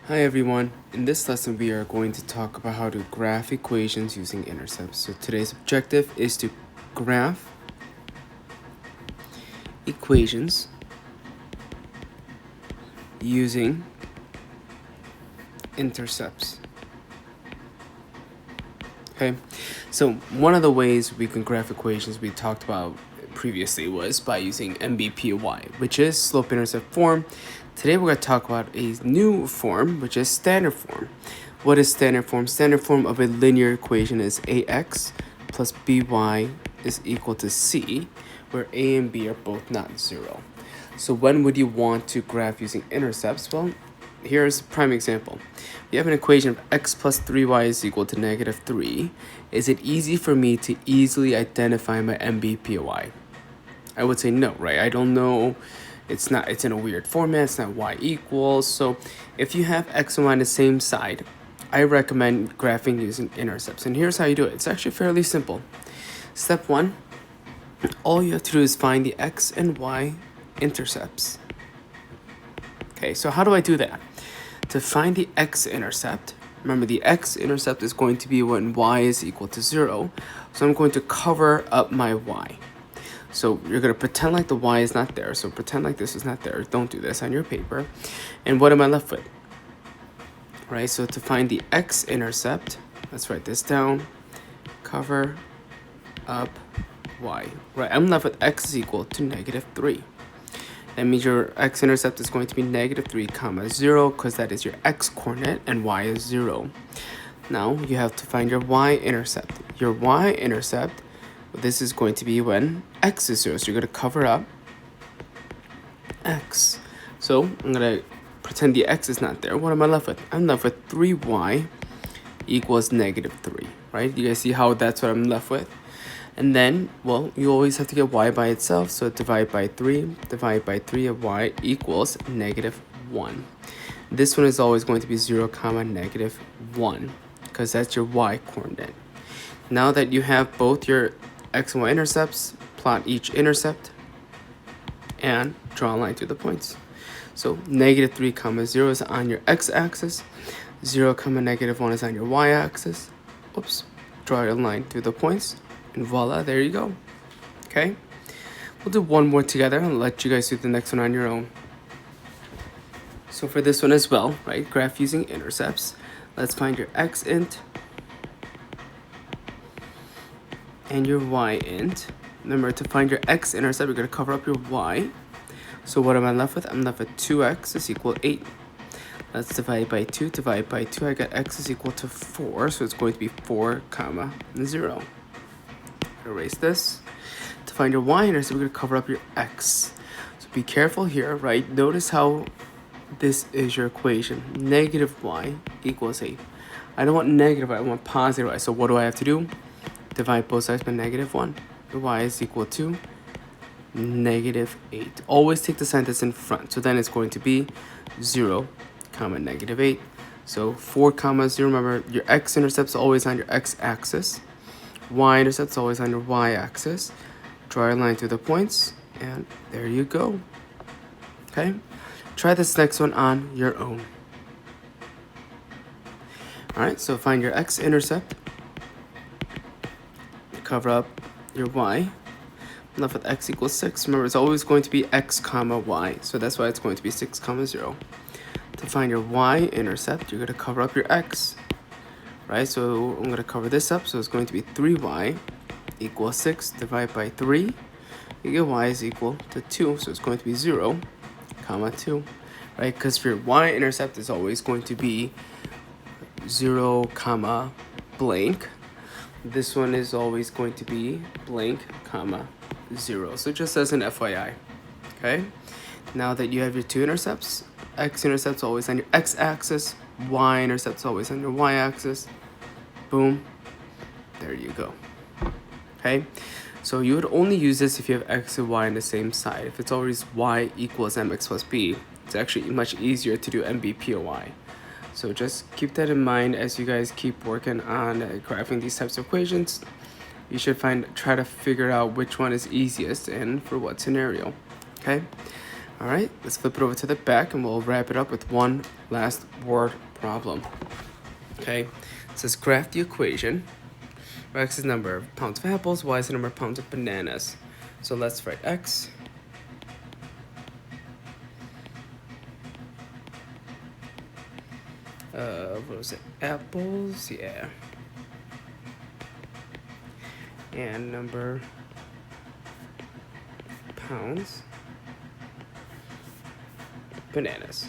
Hi everyone, in this lesson we are going to talk about how to graph equations using intercepts. So today's objective is to graph equations using intercepts. Okay, so one of the ways we can graph equations we talked about previously was by using MBPY, which is slope-intercept form. Today we're going to talk about a new form, which is standard form. What is standard form? Standard form of a linear equation is AX plus BY is equal to C, where A and B are both not zero. So when would you want to graph using intercepts? Well, here's a prime example. You have an equation of x plus 3y is equal to negative 3. Is it easy for me to easily identify my MBPY? I would say no, right? I don't know. It's in a weird format. It's not y equals. So if you have x and y on the same side, I recommend graphing using intercepts. And here's how you do it. It's actually fairly simple. Step 1, all you have to do is find the x and y intercepts. Okay, so how do I do that? To find the x-intercept, remember the x-intercept is going to be when y is equal to 0. So I'm going to cover up my y. So you're going to pretend like the y is not there. So pretend like this is not there. Don't do this on your paper. And what am I left with? Right, so to find the x-intercept, let's write this down. Cover up y. Right, I'm left with x is equal to negative 3. That means your x-intercept is going to be negative 3 comma 0 because that is your x-coordinate and y is 0. Now you have to find your y-intercept. Your y-intercept, this is going to be when x is 0. So you're going to cover up x. So I'm going to pretend the x is not there. What am I left with? I'm left with 3y equals negative 3, right? You guys see how that's what I'm left with? And then, well, you always have to get y by itself. So divide by 3 of y equals negative 1. This one is always going to be 0 comma negative 1 because that's your y coordinate. Now that you have both your x and y intercepts, plot each intercept and draw a line through the points. So negative 3 comma 0 is on your x-axis. 0 comma negative 1 is on your y-axis. Oops. Draw your line through the points. And voila, there you go. Okay? We'll do one more together and let you guys do the next one on your own. So for this one as well, right? Graph using intercepts. Let's find your x-int and your y-int. Remember, to find your x-intercept, you're going to cover up your y. So what am I left with? I'm left with 2x is equal to 8. Let's divide by 2. Divide by 2, I got x is equal to 4. So it's going to be 4 comma 0. Erase this. To find your y-intercept, we're going to cover up your x. So be careful here, right? Notice how this is your equation. Negative y equals 8. I don't want negative y, I want positive y. So what do I have to do? Divide both sides by negative 1. The y is equal to negative 8. Always take the sign that's in front. So then it's going to be 0 comma negative 8. So 4 comma 0. Remember, your x-intercept is always on your x-axis. Y-intercept is always on your y-axis. Draw a line through the points, and there you go. Okay? Try this next one on your own. Alright, so find your x-intercept. Cover up your y. I'm left with x equals 6. Remember, it's always going to be x comma y. So that's why it's going to be 6 comma 0. To find your y-intercept, you're going to cover up your x. Right, so I'm going to cover this up. So it's going to be 3y equals 6 divided by 3. You get y is equal to 2. So it's going to be 0 comma 2. Right, because your y-intercept is always going to be 0 comma blank. This one is always going to be blank comma 0. So just as an FYI. Okay, now that you have your two intercepts, x-intercept is always on your x-axis, y-intercept is always on your y-axis. Boom, there you go. Okay, so you would only use this if you have x and y on the same side. If it's always y equals mx plus b, it's actually much easier to do MBPOY. So just keep that in mind as you guys keep working on graphing these types of equations. You should try to figure out which one is easiest and for what scenario. Okay. All right, let's flip it over to the back and we'll wrap it up with one last word problem. Okay, it says graph the equation. X is the number of pounds of apples, Y is the number of pounds of bananas. So let's write X. What was it? Apples, yeah. And number pounds bananas.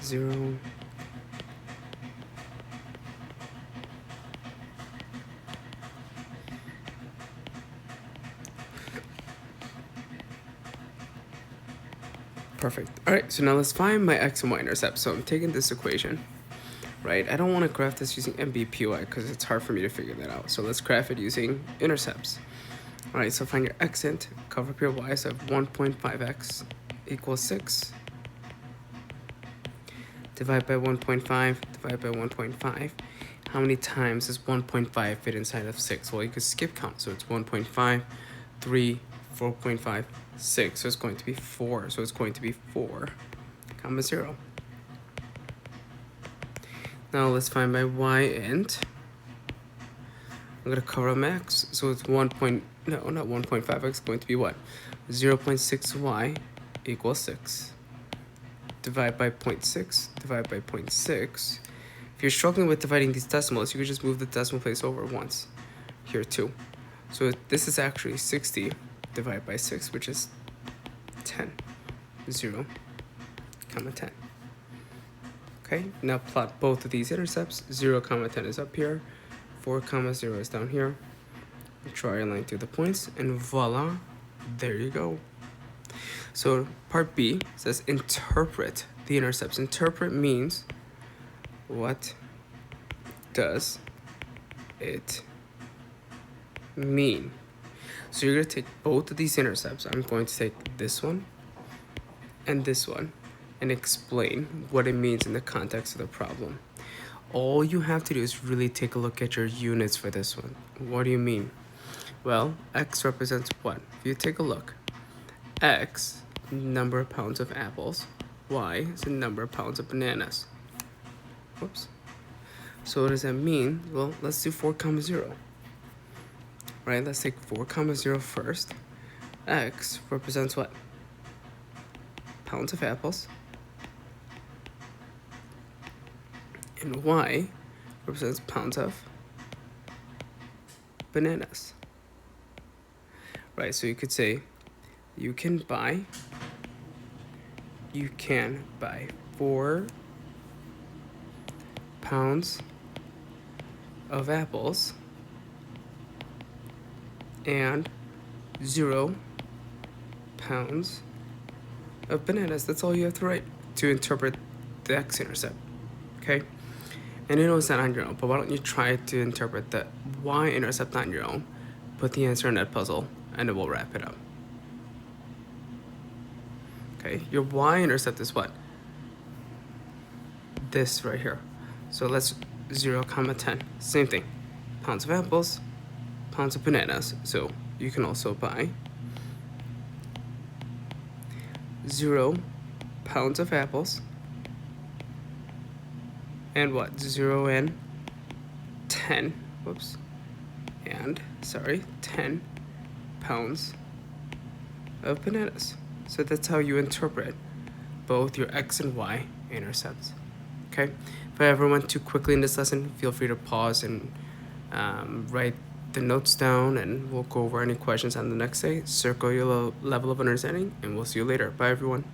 0. Perfect. All right, so now let's find my x and y intercepts. So I'm taking this equation, right? I don't want to graph this using MBPY because it's hard for me to figure that out. So let's graph it using intercepts. All right, so find your x int, cover up your y, so 1.5x equals 6. Divide by 1.5, divide by 1.5. How many times does 1.5 fit inside of 6? Well, you could skip count. So it's 1.5, 3, 4.5, 6. So it's going to be 4. So it's going to be 4, comma 0. Now let's find my y int. I'm going to cover up max. So it's 1.5x is going to be what? 0.6y equals 6. Divide by 0.6, divide by 0.6. If you're struggling with dividing these decimals, you could just move the decimal place over once. Here too. So this is actually 60 divided by 6, which is 10. 0, comma 10. Okay, now plot both of these intercepts. 0, comma 10 is up here. 4, comma 0 is down here. Draw your line through the points, and voila, there you go. So part B says interpret the intercepts. Interpret means what does it mean? So you're going to take both of these intercepts. I'm going to take this one and this one and explain what it means in the context of the problem. All you have to do is really take a look at your units for this one. What do you mean? Well, X represents what? If you take a look, X, number of pounds of apples. Y is the number of pounds of bananas. Whoops. So what does that mean? Well, let's do 4, comma 0. Right, let's take 4, comma 0 first. X represents what? Pounds of apples. And Y represents pounds of bananas. Right, so you could say you can buy 4 pounds of apples and 0 pounds of bananas. That's all you have to write to interpret the x-intercept, okay? And I know it's not on your own, but why don't you try to interpret the y-intercept on your own, put the answer in that puzzle, and then we'll wrap it up. Okay, your y-intercept is what? This right here. So let's 0, comma 10. Same thing. Pounds of apples, pounds of bananas. So you can also buy 0 pounds of apples and what? 0 and 10. Whoops. And, 10 pounds of bananas. So that's how you interpret both your x and y intercepts. Okay? If I ever went too quickly in this lesson, feel free to pause and write the notes down, and we'll go over any questions on the next day. Circle your level of understanding, and we'll see you later. Bye, everyone.